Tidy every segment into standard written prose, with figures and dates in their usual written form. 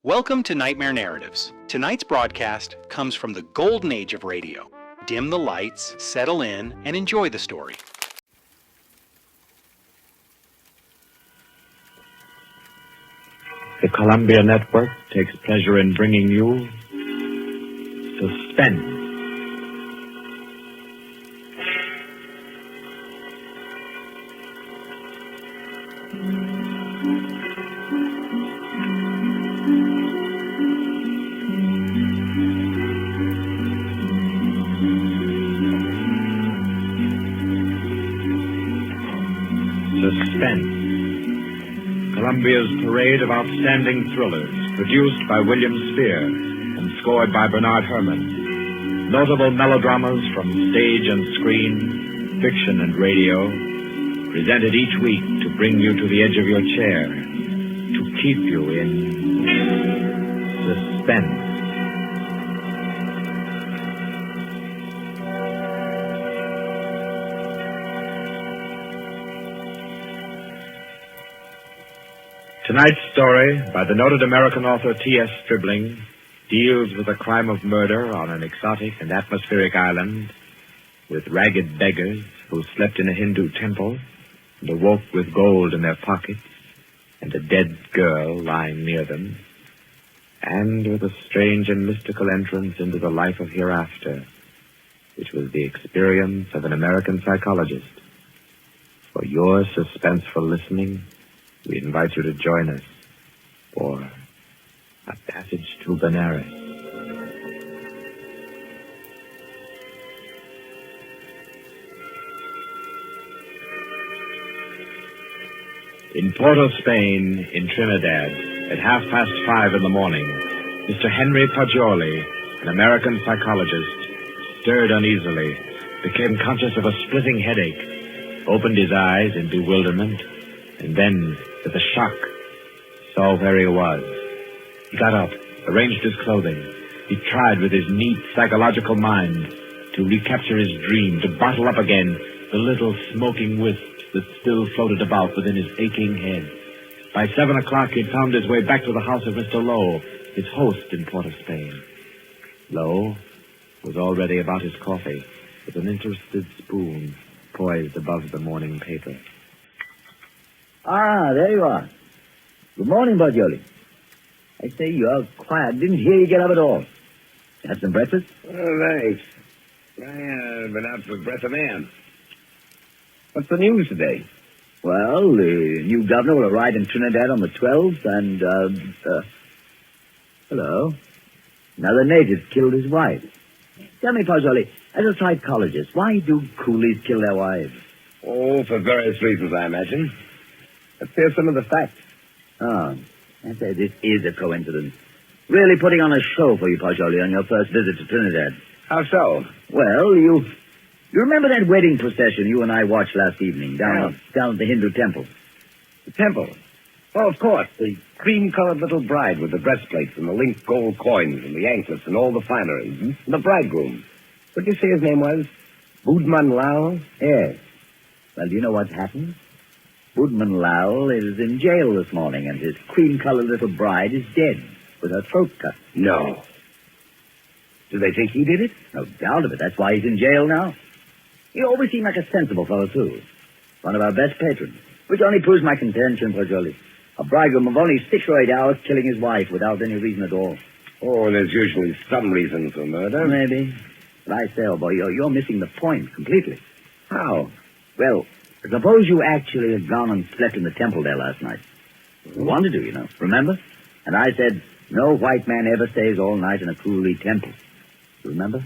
Welcome to Nightmare Narratives. Tonight's broadcast comes from the golden age of radio. Dim the lights, settle in, and enjoy the story. The Columbia Network takes pleasure in bringing you Suspense. Suspense. Columbia's parade of outstanding thrillers, produced by William Spear and scored by Bernard Herrmann. Notable melodramas from stage and screen, fiction and radio, presented each week to bring you to the edge of your chair, to keep you in suspense. Tonight's story, by the noted American author T.S. Stribling, deals with a crime of murder on an exotic and atmospheric island, with ragged beggars who slept in a Hindu temple and awoke with gold in their pockets, and a dead girl lying near them, and with a strange and mystical entrance into the life of hereafter, which was the experience of an American psychologist. For your suspenseful listening, we invite you to join us for A Passage to Benarie. In Port of Spain, in Trinidad, at 5:30 in the morning, Mr. Henry Poggioli, an American psychologist, stirred uneasily, became conscious of a splitting headache, opened his eyes in bewilderment, and then, with a shock, saw where he was. He got up, arranged his clothing. He tried with his neat psychological mind to recapture his dream, to bottle up again the little smoking wisps that still floated about within his aching head. By 7 o'clock, he'd found his way back to the house of Mr. Lowe, his host in Port of Spain. Lowe was already about his coffee, with an interested spoon poised above the morning paper. Ah, there you are. Good morning, Poggioli. I say, you are quiet. Didn't hear you get up at all. Have some breakfast? Oh, thanks. I've been out for breath of man. What's the news today? Well, the new governor will arrive in Trinidad on the 12th, and, hello. Another native killed his wife. Tell me, Poggioli, as a psychologist, why do coolies kill their wives? Oh, for various reasons, I imagine. Let's hear some of the facts. Oh, I say, this is a coincidence. Really putting on a show for you, Poggioli, on your first visit to Trinidad. How so? Well, you remember that wedding procession you and I watched last evening down at the Hindu temple? The temple? Oh, of course. The cream-colored little bride with the breastplates and the linked gold coins and the anklets and all the finery. Mm-hmm. And the bridegroom. What did you say his name was? Budman Lal? Yes. Well, do you know what's happened? Budman Lal is in jail this morning, and his cream-colored little bride is dead, with her throat cut. No. Do they think he did it? No doubt of it. That's why he's in jail now. He always seemed like a sensible fellow, too. One of our best patrons. Which only proves my contention, Poggioli. A bridegroom of only 6 or 8 hours killing his wife without any reason at all. Oh, there's usually some reason for murder. Maybe. But I say, old boy, you're missing the point completely. How? Well, suppose you actually had gone and slept in the temple there last night. You wanted to, you know. Remember? And I said, no white man ever stays all night in a coolie temple. You remember?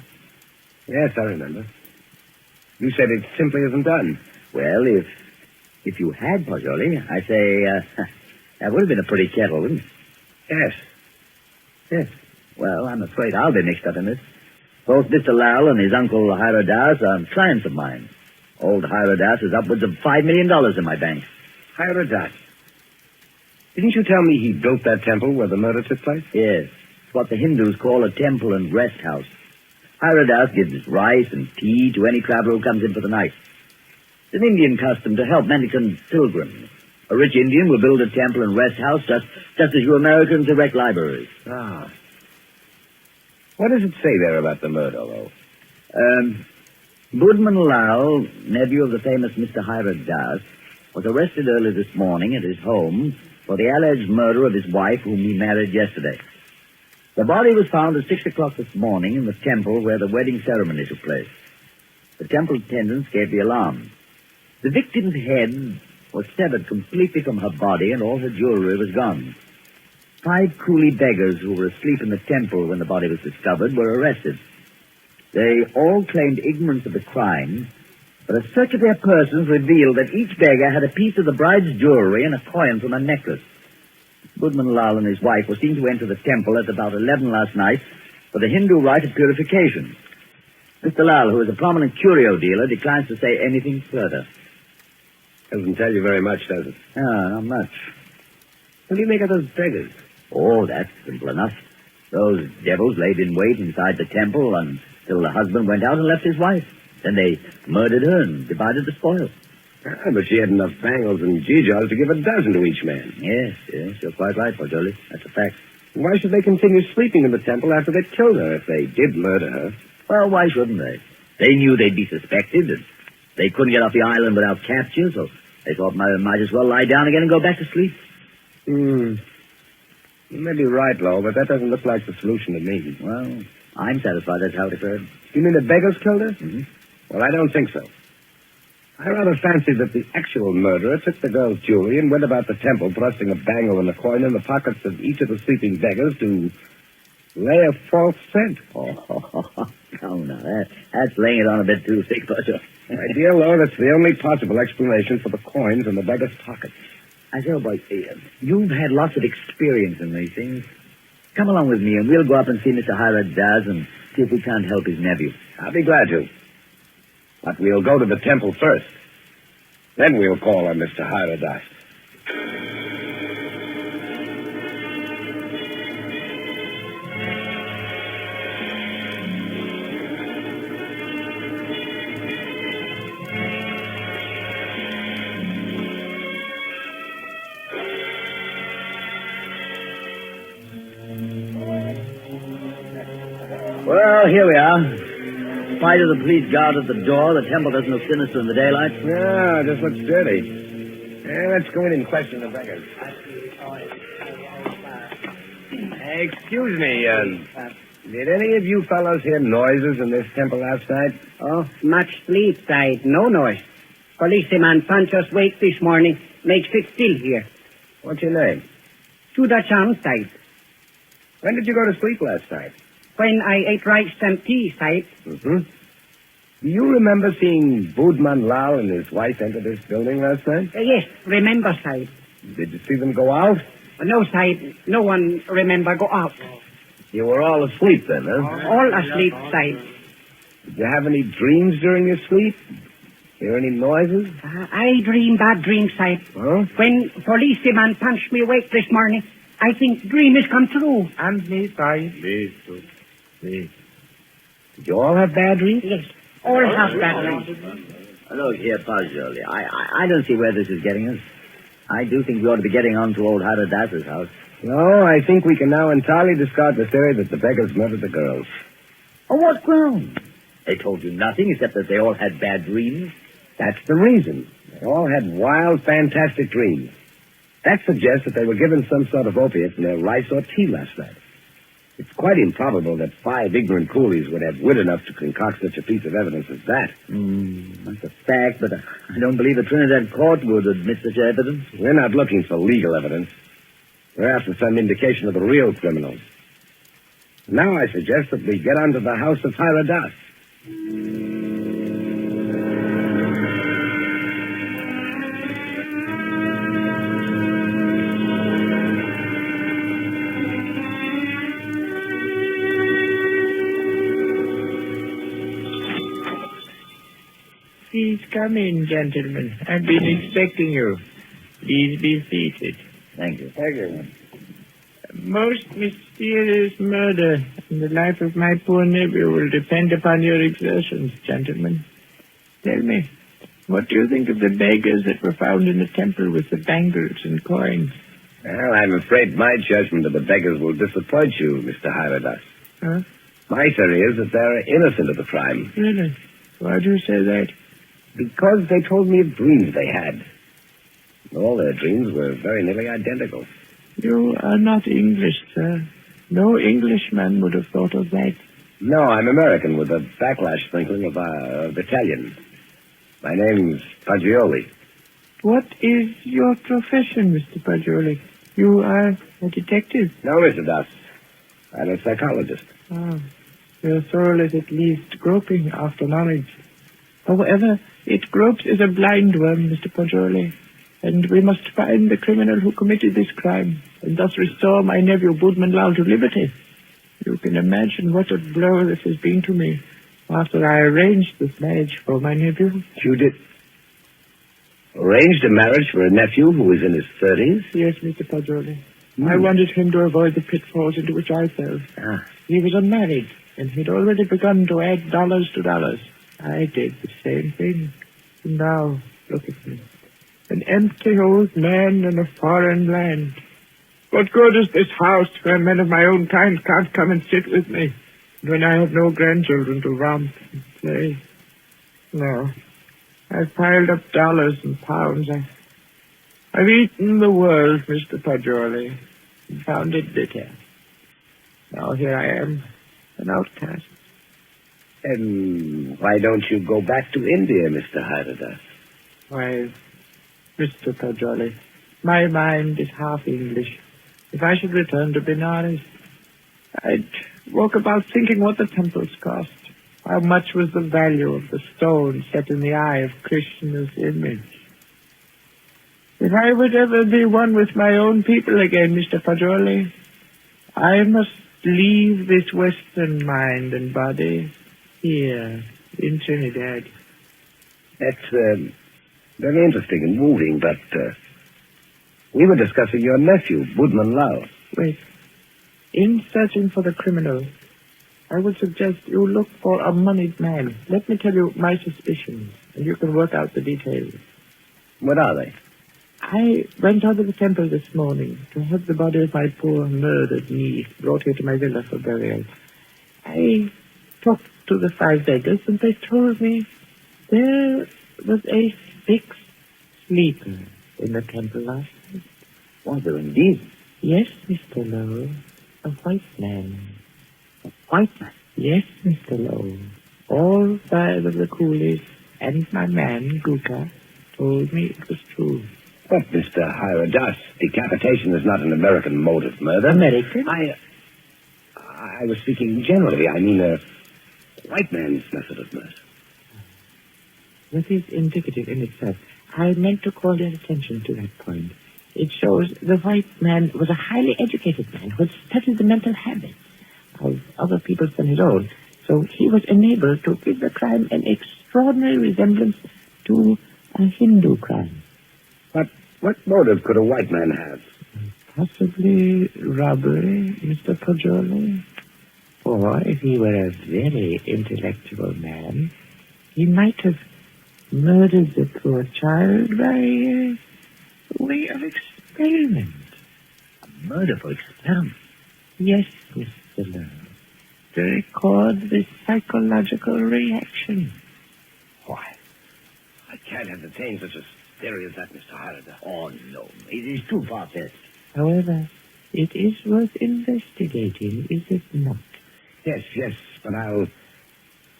Yes, I remember. You said it simply isn't done. Well, if you had, Poggioli, I say, that would have been a pretty kettle, wouldn't it? Yes. Yes. Well, I'm afraid I'll be mixed up in this. Both Mr. Lal and his uncle Hiradas are clients of mine. Old Hiradas is upwards of $5 million in my bank. Hiradas? Didn't you tell me he built that temple where the murder took place? Yes. It's what the Hindus call a temple and rest house. Hiradas gives rice and tea to any traveler who comes in for the night. It's an Indian custom to help mendicant pilgrims. A rich Indian will build a temple and rest house just as you Americans erect libraries. Ah. What does it say there about the murder, though? Budman Lal, nephew of the famous Mr. Hirad Das, was arrested early this morning at his home for the alleged murder of his wife, whom he married yesterday. The body was found at 6 o'clock this morning in the temple where the wedding ceremony took place. The temple attendants gave the alarm. The victim's head was severed completely from her body and all her jewelry was gone. 5 coolie beggars who were asleep in the temple when the body was discovered were arrested. They all claimed ignorance of the crime, but a search of their persons revealed that each beggar had a piece of the bride's jewelry and a coin from a necklace. Budman Lal and his wife were seen to enter the temple at about 11 last night for the Hindu rite of purification. Mr. Lal, who is a prominent curio dealer, declines to say anything further. Doesn't tell you very much, does it? No, not much. What do you make of those beggars? Oh, that's simple enough. Those devils laid in wait inside the temple until the husband went out and left his wife. Then they murdered her and divided the spoil. Ah, but she had enough bangles and geegaws to give a dozen to each man. Yes, you're quite right, Pajoli. That's a fact. Why should they continue sleeping in the temple after they killed her if they did murder her? Well, why shouldn't they? They knew they'd be suspected, and they couldn't get off the island without capture, so they thought might as well lie down again and go back to sleep. You may be right, Lo, but that doesn't look like the solution to me. Well, I'm satisfied that's how it occurred. You mean the beggars killed her? Mm-hmm. Well, I don't think so. I rather fancy that the actual murderer took the girl's jewelry and went about the temple thrusting a bangle and a coin in the pockets of each of the sleeping beggars to lay a false scent. Oh, no, that's laying it on a bit too thick, Pajoli. My dear Lo, that's the only possible explanation for the coins in the beggars' pockets. I say, boy, you've had lots of experience in these things. Come along with me, and we'll go up and see Mr. Hirad Das and see if we can't help his nephew. I'll be glad to. But we'll go to the temple first. Then we'll call on Mr. Hirad Das. Well, here we are. In spite of the police guard at the door, the temple doesn't look sinister in the daylight. Yeah, it just looks dirty. Let's go in and question the beggars. Excuse me, did any of you fellows hear noises in this temple last night? Oh, much sleep, Side. No noise. Policeman punch us wake this morning. Makes it still here. What's your name? Sudacham, Side. When did you go to sleep last night? When I ate rice and tea, Side. Mm-hmm. Do you remember seeing Budman Lal and his wife enter this building last night? Yes, remember, Side. Did you see them go out? No, Side. No one remember go out. You were all asleep then, huh? All asleep, Side. Did you have any dreams during your sleep? Hear any noises? I dream bad dreams, Side. Huh? When policeman punched me awake this morning, I think dream has come true. And me, Side. Me, too. Me. Did you all have bad dreams? Yes, all have bad dreams. Look here, Pajoli. I don't see where this is getting us. I do think we ought to be getting on to old Hirad Das's house. No, I think we can now entirely discard the theory that the beggars murdered the girls. On what ground? They told you nothing except that they all had bad dreams. That's the reason. They all had wild, fantastic dreams. That suggests that they were given some sort of opiate in their rice or tea last night. It's quite improbable that 5 ignorant coolies would have wit enough to concoct such a piece of evidence as that. That's a fact, but I don't believe a Trinidad court would admit such evidence. We're not looking for legal evidence. We're after some indication of the real criminals. Now I suggest that we get on to the house of Hirad Das. Please come in, gentlemen. I've been expecting you. Please be seated. Thank you. Thank you. Most mysterious murder in the life of my poor nephew will depend upon your exertions, gentlemen. Tell me, What do you think of the beggars that were found in the temple with the bangles and coins? Well, I'm afraid my judgment of the beggars will disappoint you, Mr. Hyradas. Huh? My theory is that they're innocent of the crime. Really? Why do you say that? Because they told me of dreams they had. All their dreams were very nearly identical. You are not English, sir. No Englishman would have thought of that. No, I'm American with a backlash sprinkling of Italian. My name's Fagioli. What is your profession, Mr. Paggioli? You are a detective? No, Mr. Das. I'm a psychologist. Oh, your soul is at least groping after knowledge. However, it gropes as a blind worm, Mr. Paggioli, and we must find the criminal who committed this crime, and thus restore my nephew Boodman Lau to liberty. You can imagine what a blow this has been to me after I arranged this marriage for my nephew. You did? Arranged a marriage for a nephew who was in his 30s? Yes, Mr. Paggioli. I wanted him to avoid the pitfalls into which I fell. He was unmarried, and he'd already begun to add dollars to dollars. I did the same thing. And now, look at me. An empty old man in a foreign land. What good is this house where men of my own kind can't come and sit with me, when I have no grandchildren to romp and play? No. I've piled up dollars and pounds. I've eaten the world, Mr. Paggioli, and found it bitter. Now here I am, an outcast. And why don't you go back to India, Mr. Hyradas? Why, Mr. Paggioli, my mind is half English. If I should return to Benarie, I'd walk about thinking what the temples cost. How much was the value of the stone set in the eye of Krishna's image? If I would ever be one with my own people again, Mr. Paggioli, I must leave this Western mind and body here in Trinidad. That's very interesting and moving, but we were discussing your nephew, Boodman Lau. Wait. In searching for the criminal, I would suggest you look for a moneyed man. Let me tell you my suspicions, and you can work out the details. What are they? I went out of the temple this morning to have the body of my poor murdered niece brought here to my villa for burial. I talked to the 5 beggars, and they told me there was a 6th sleeper in the temple last night. Was there indeed? Yes, Mr. Lowe. A white man. A white man? Yes, Mr. Lowe. All 5 of the coolies and my man, Guka, told me it was true. But, Mr. Hyradas, decapitation is not an American mode of murder. American? I was speaking generally. I mean, a white man's method of murder. That is indicative in itself. I meant to call your attention to that point. It shows the white man was a highly educated man who had studied the mental habits of other people than his own. So he was enabled to give the crime an extraordinary resemblance to a Hindu crime. But what motive could a white man have? Possibly robbery, Mr. Paggioli. Or if he were a very intellectual man, he might have murdered the poor child by way of experiment. A murder for experiment? Yes, Mr. Lowe. To record the psychological reaction. Why? I can't entertain such a theory as that, Mr. Hyradas. Oh, no. It is too far-fetched. However, it is worth investigating, is it not? Yes, but I'll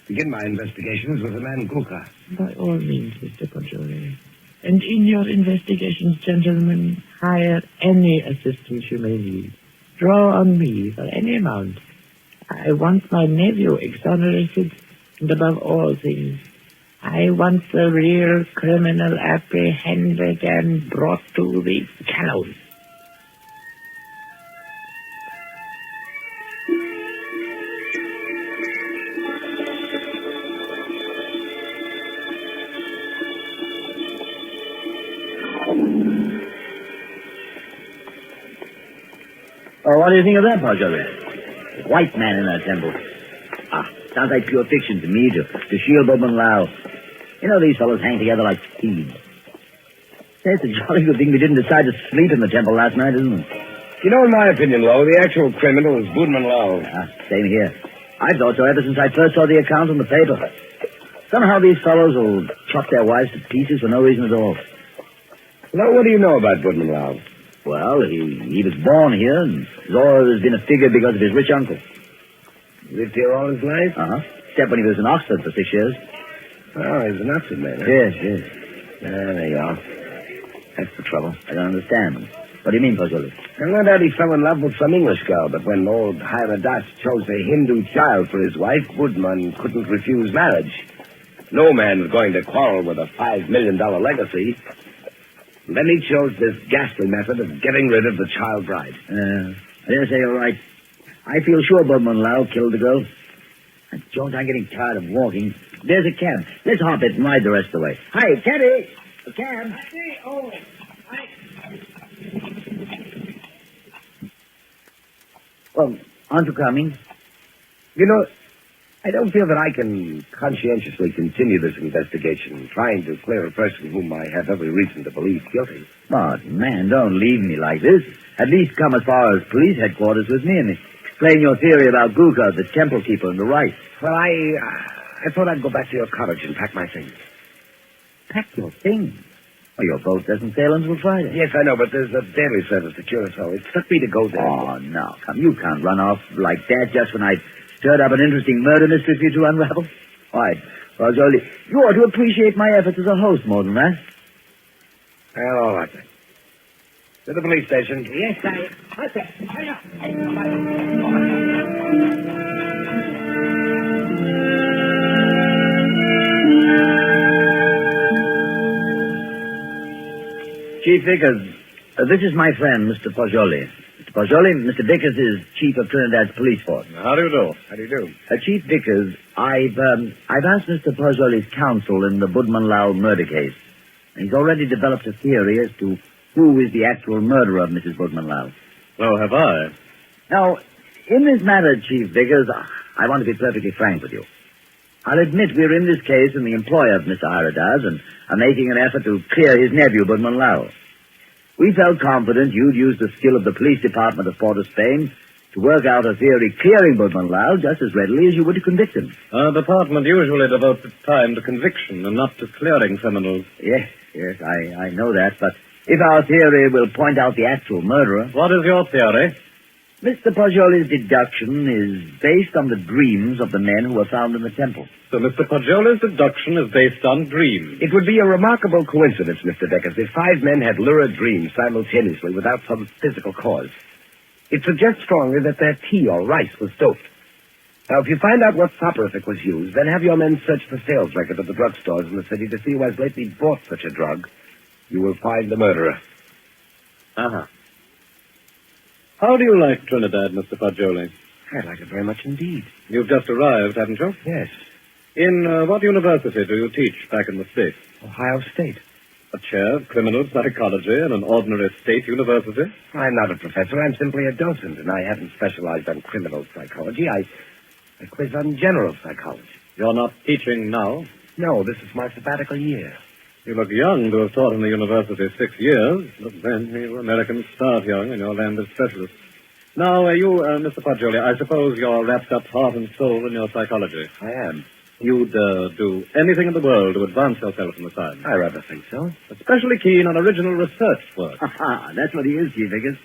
begin my investigations with the man Guka. By all means, Mr. Paggioli. And in your investigations, gentlemen, hire any assistance you may need. Draw on me for any amount. I want my nephew exonerated, and above all things, I want the real criminal apprehended and brought to the gallows. Oh, what do you think of that, Paggioli? White man in that temple. Sounds like pure fiction to me, to shield Boodman Lau. You know, these fellows hang together like thieves. Say, it's a jolly good thing we didn't decide to sleep in the temple last night, isn't it? You know, in my opinion, Lowe, the actual criminal is Boodman Lowe. Same here. I thought so ever since I first saw the account in the paper. Somehow these fellows will chop their wives to pieces for no reason at all. Lowe, what do you know about Boodman Lowe? Well, he was born here and has always been a figure because of his rich uncle. Lived here all his life? Uh-huh. Except when he was in Oxford for 6 years. Oh, he's an Oxford man, huh? Yes. There you are. That's the trouble. I don't understand. What do you mean, Pozzoli? No doubt he fell in love with some English girl, but when old Hiradas chose a Hindu child for his wife, Woodman couldn't refuse marriage. No man was going to quarrel with a $5 million legacy. And then he chose this ghastly method of getting rid of the child bride. I dare say you're right. I feel sure Boodman Lau killed the girl. And Jones, I'm getting tired of walking. There's a cab. Let's hop it and ride the rest of the way. Hi, Teddy! A cab. Well, aren't you coming? You know, I don't feel that I can conscientiously continue this investigation, trying to clear a person whom I have every reason to believe guilty. But, man, don't leave me like this. At least come as far as police headquarters with me and explain your theory about Guka, the temple keeper, and the rice. Well, I thought I'd go back to your cottage and pack my things. Pack your things? Well, your boat doesn't sail until Friday. Yes, I know, but there's a daily service to Curacao. It took me to go there. Oh, no. Come, you can't run off like that just when I stirred up an interesting murder mystery for you to unravel. All right. Pozzoli, you ought to appreciate my efforts as a host more than that. Well, all right, then. To the police station. Yes, Chief Vickers, this is my friend, Mr. Pozzoli. Mr. Pozzoli, Mr. Vickers is chief of Trinidad's police force. How do you do? How do you do? Chief Vickers, I've asked Mr. Pozzoli's counsel in the Boodman Lau murder case. He's already developed a theory as to who is the actual murderer of Mrs. Boodman Lau. So have I. Now, in this matter, Chief Vickers, I want to be perfectly frank with you. I'll admit we're in this case in the employ of Mr. Hiradas and are making an effort to clear his nephew, Boodman Lau. We felt confident you'd use the skill of the police department of Port of Spain to work out a theory clearing Boodman Lau just as readily as you would to convict him. Our department usually devotes its time to conviction and not to clearing criminals. Yes, I know that, but if our theory will point out the actual murderer... What is your theory? Mr. Pozzoli's deduction is based on the dreams of the men who were found in the temple. So Mr. Pozzoli's deduction is based on dreams. It would be a remarkable coincidence, Mr. Vickers, if 5 men had lurid dreams simultaneously without some physical cause. It suggests strongly that their tea or rice was doped. Now, if you find out what soporific was used, then have your men search the sales record of the drugstores in the city to see who has lately bought such a drug. You will find the murderer. Uh-huh. How do you like Trinidad, Mr. Pozzoli? I like it very much indeed. You've just arrived, haven't you? Yes. In what university do you teach back in the States? Ohio State. A chair of criminal psychology in an ordinary state university? I'm not a professor. I'm simply a docent, and I haven't specialized on criminal psychology. I quiz on general psychology. You're not teaching now? No, this is my sabbatical year. You look young to have taught in the university 6 years, but then you Americans start young and your land is specialist. Now, Mr. Pozzoli, I suppose you're wrapped up heart and soul in your psychology. I am. You'd do anything in the world to advance yourself in the science. I rather think so. Especially keen on original research work. That's what he is, Chief Vickers.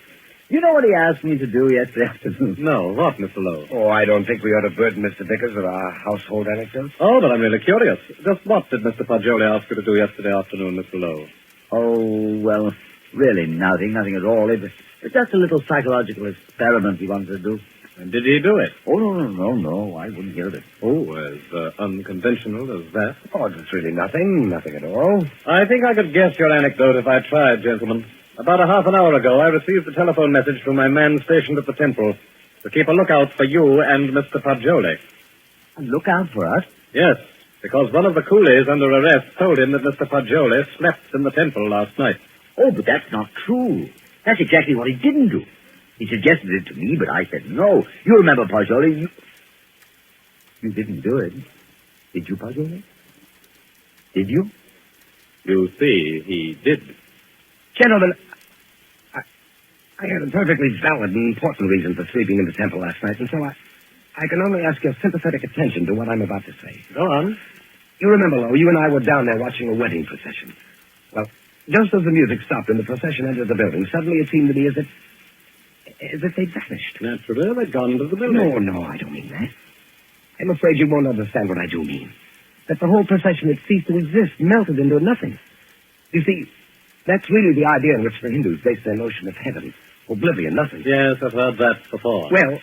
You know what he asked me to do yesterday afternoon? No, what, Mr. Lowe? Oh, I don't think we ought to burden Mr. Vickers with our household anecdotes. Oh, but I'm really curious. Just what did Mr. Pozzoli ask you to do yesterday afternoon, Mr. Lowe? Oh, well, really nothing at all. It's just a little psychological experiment he wanted to do. And did he do it? Oh, no, I wouldn't hear of it. Oh, as unconventional as that? Oh, it's really nothing at all. I think I could guess your anecdote if I tried, gentlemen. About a half an hour ago, I received a telephone message from my man stationed at the temple to keep a lookout for you and Mr. Pozzoli. A lookout for us? Yes, because one of the coolies under arrest told him that Mr. Pozzoli slept in the temple last night. Oh, but that's not true. That's exactly what he didn't do. He suggested it to me, but I said no. You remember, Pozzoli, you didn't do it. Did you, Pozzoli? Did you? You see, he did. Gentlemen, I had a perfectly valid and important reason for sleeping in the temple last night, and so I can only ask your sympathetic attention to what I'm about to say. Go on. You remember, Lo, you and I were down there watching a wedding procession. Well, just as the music stopped and the procession entered the building, suddenly it seemed to me as if they'd vanished. Naturally, they'd gone to the building. No, I don't mean that. I'm afraid you won't understand what I do mean. That the whole procession had ceased to exist, melted into nothing. You see, that's really the idea in which the Hindus base their notion of heaven. Oblivion, nothing. Yes, I've heard that before. Well,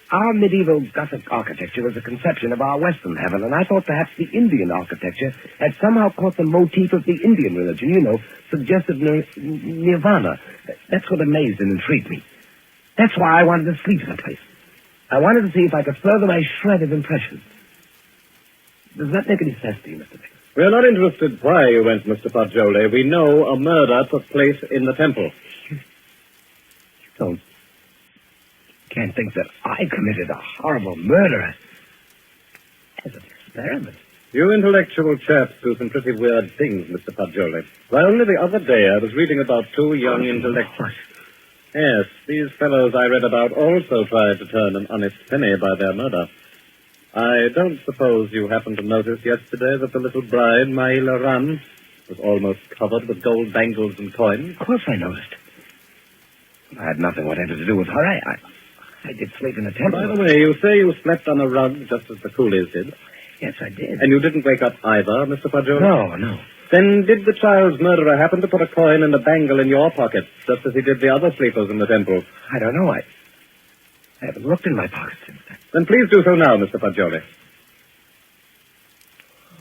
our medieval Gothic architecture was a conception of our Western heaven, and I thought perhaps the Indian architecture had somehow caught the motif of the Indian religion, suggestive nirvana. That's what amazed and intrigued me. That's why I wanted to sleep someplace. I wanted to see if I could further my shred of impression. Does that make any sense to you, Mr. Vickers? We're not interested why you went, Mr. Poggioli. We know a murder took place in the temple. You can't think that I committed a horrible murder as an experiment. You intellectual chaps do some pretty weird things, Mr. Poggioli. Why, only the other day I was reading about two young intellectuals. Yes, these fellows I read about also tried to turn an honest penny by their murder. I don't suppose you happened to notice yesterday that the little bride, Maila Ram, was almost covered with gold bangles and coins? Of course I noticed. I had nothing whatever to do with her. I did sleep in the temple. By the way, you say you slept on a rug just as the coolies did. Yes, I did. And you didn't wake up either, Mr. Poggioli? No. Then did the child's murderer happen to put a coin and a bangle in your pocket, just as he did the other sleepers in the temple? I don't know. I haven't looked in my pocket since then. Then please do so now, Mr. Poggioli.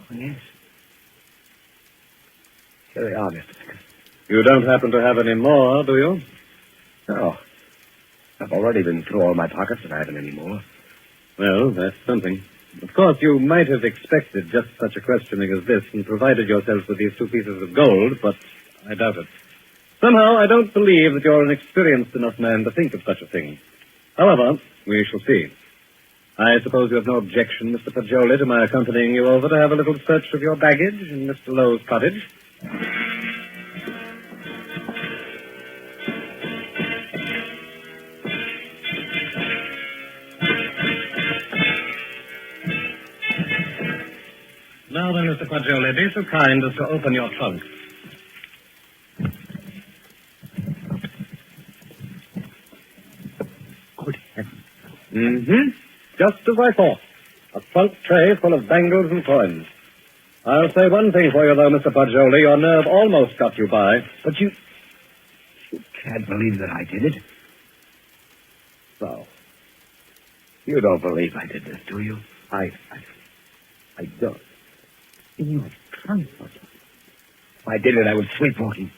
Oh, yes. Here they are, Mr. Vickers. You don't happen to have any more, do you? No. I've already been through all my pockets and I haven't any more. Well, that's something. Of course, you might have expected just such a questioning as this and provided yourself with these two pieces of gold, but I doubt it. Somehow, I don't believe that you're an experienced enough man to think of such a thing. However, we shall see. I suppose you have no objection, Mr. Poggioli, to my accompanying you over to have a little search of your baggage in Mr. Lowe's cottage. Now then, Mr. Poggioli, be so kind as to open your trunk. Good heavens. Mm-hmm. Just as I thought. A trunk tray full of bangles and coins. I'll say one thing for you, though, Mr. Poggioli. Your nerve almost got you by. But you can't believe that I did it. So, you don't believe I did this, do you? I don't. In your trunk, If I did it, I was sleepwalking.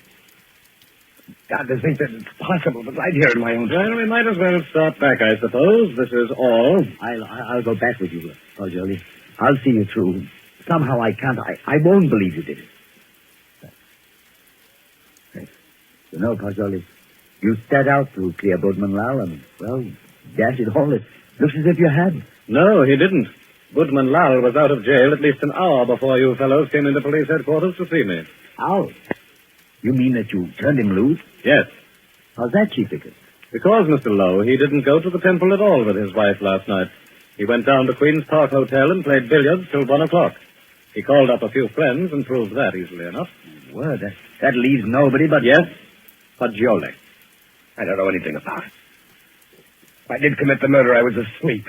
God, to think that it's possible, but right here in my own... Well, we might as well start back, I suppose. This is all. I'll go back with you, Poggioli. I'll see you through. Somehow I can't. I won't believe you did it. You know, Poggioli, you set out to clear Budman Lal, and, well, dash it all, it looks as if you had. No, he didn't. Budman Lal was out of jail at least an hour before you fellows came into police headquarters to see me. How? You mean that you turned him loose? Yes. How's that, Chief Vickers? Because, Mr. Lowe, he didn't go to the temple at all with his wife last night. He went down to Queen's Park Hotel and played billiards till 1 o'clock. He called up a few friends and proved that easily enough. Well, that leaves nobody but... Yes, Poggioli. I don't know anything about it. If I did commit the murder, I was asleep.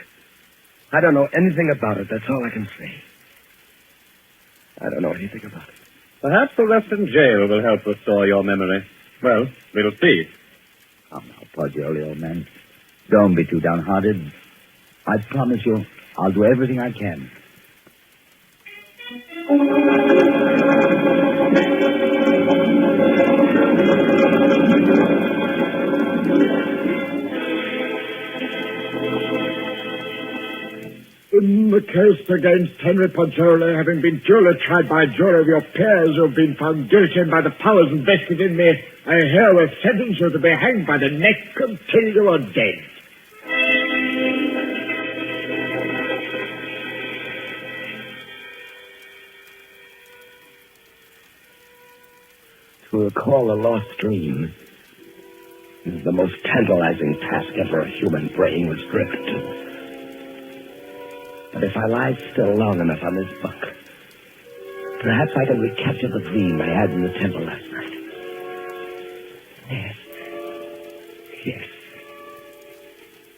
I don't know anything about it. That's all I can say. I don't know anything about it. Perhaps the rest in jail will help restore your memory. Well, we'll see. Come now, Poggioli, old man. Don't be too downhearted. I promise you, I'll do everything I can. In the case against Henry Poggioli, having been duly tried by a jury of your peers who have been found guilty by the powers invested in me, I herewith sentence you to be hanged by the neck until you are dead. recall a lost dream is the most tantalizing task ever a human brain was driven to. But if I lie still long enough on this bunk, perhaps I can recapture the dream I had in the temple last night. Yes. Yes.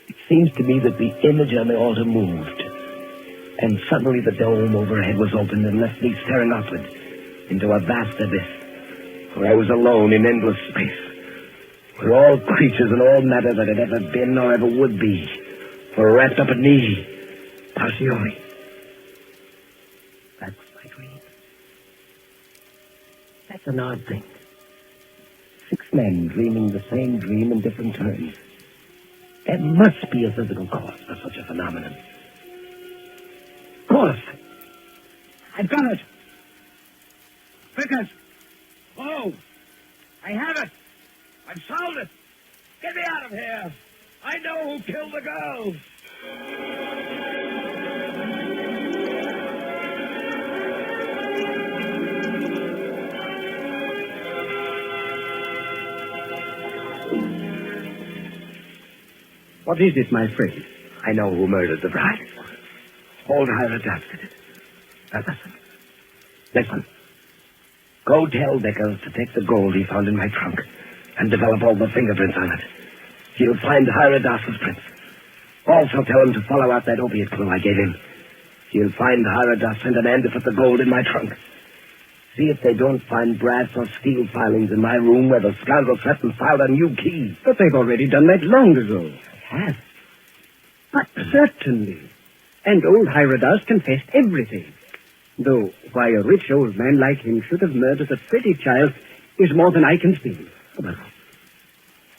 It seems to me that the image on the altar moved, and suddenly the dome overhead was opened and left me staring upward into a vast abyss, where I was alone in endless space, where all creatures and all matter that had ever been or ever would be were wrapped up in me, Passione. That's my dream. That's an odd thing. 6 men dreaming the same dream in different turns. There must be a physical cause for such a phenomenon. Of course. I've got it. Vickers. Oh, I have it. I've solved it. Get me out of here. I know who killed the girls. What is it, my friend? I know who murdered the bride. Old Hierodatus did it. Now listen. Go tell Vickers to take the gold he found in my trunk and develop all the fingerprints on it. He'll find Hierodatus' prints. Also tell him to follow out that opiate clue I gave him. He'll find Hierodatus and demand to put the gold in my trunk. See if they don't find brass or steel filings in my room where the scoundrel slept and filed a new key. But they've already done that long ago. Have? But certainly. And old Hierodatus confessed everything. Though why a rich old man like him should have murdered a pretty child is more than I can speak. Well,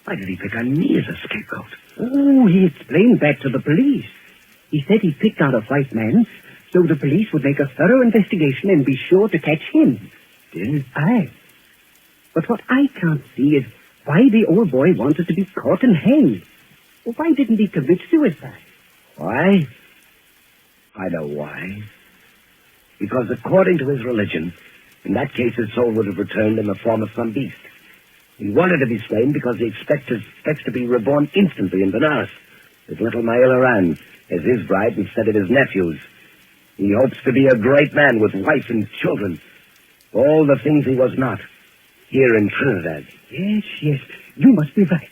why did he pick on me as a scapegoat? Oh, he explained that to the police. He said he picked out a white man so the police would make a thorough investigation and be sure to catch him. Did? Aye. But what I can't see is why the old boy wanted to be caught and hanged. Why didn't he commit suicide? Why? I know why. Because according to his religion, in that case his soul would have returned in the form of some beast. He wanted to be slain because he expects to be reborn instantly in Benares, with little Maila Ran as his bride instead of his nephew's. He hopes to be a great man with wife and children. All the things he was not, here in Trinidad. Yes, you must be right.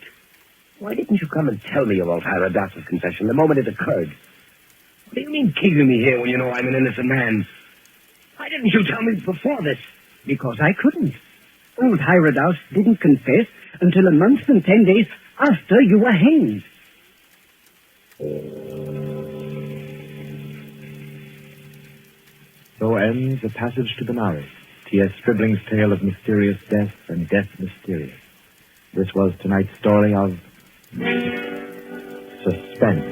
Why didn't you come and tell me about Hierodatus' confession the moment it occurred? What do you mean keeping me here when you know I'm an innocent man? Why didn't you tell me before this? Because I couldn't. Old Hierodatus didn't confess until a month and 10 days after you were hanged. So ends A Passage to Benarie, T.S. Stribling's tale of mysterious death and death mysterious. This was tonight's story of Suspense.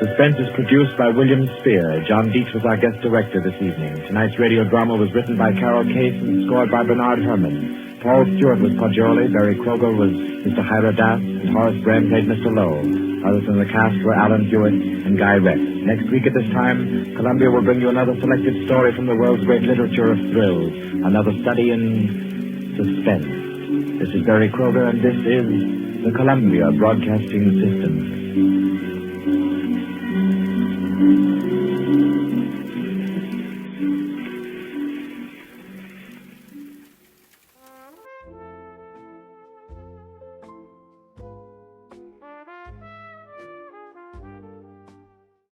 Suspense is produced by William Spear. John Dietz was our guest director this evening. Tonight's radio drama was written by Carol Case and scored by Bernard Herrmann. Paul Stewart was Poggioli, Barry Kroger was Mr. Hierodatus, and Horace Brem played Mr. Lowe. Others in the cast were Alan Hewitt and Guy Rex. Next week at this time, Columbia will bring you another selected story from the world's great literature of thrills, another study in suspense. This is Barry Kroger, and this is the Columbia Broadcasting System.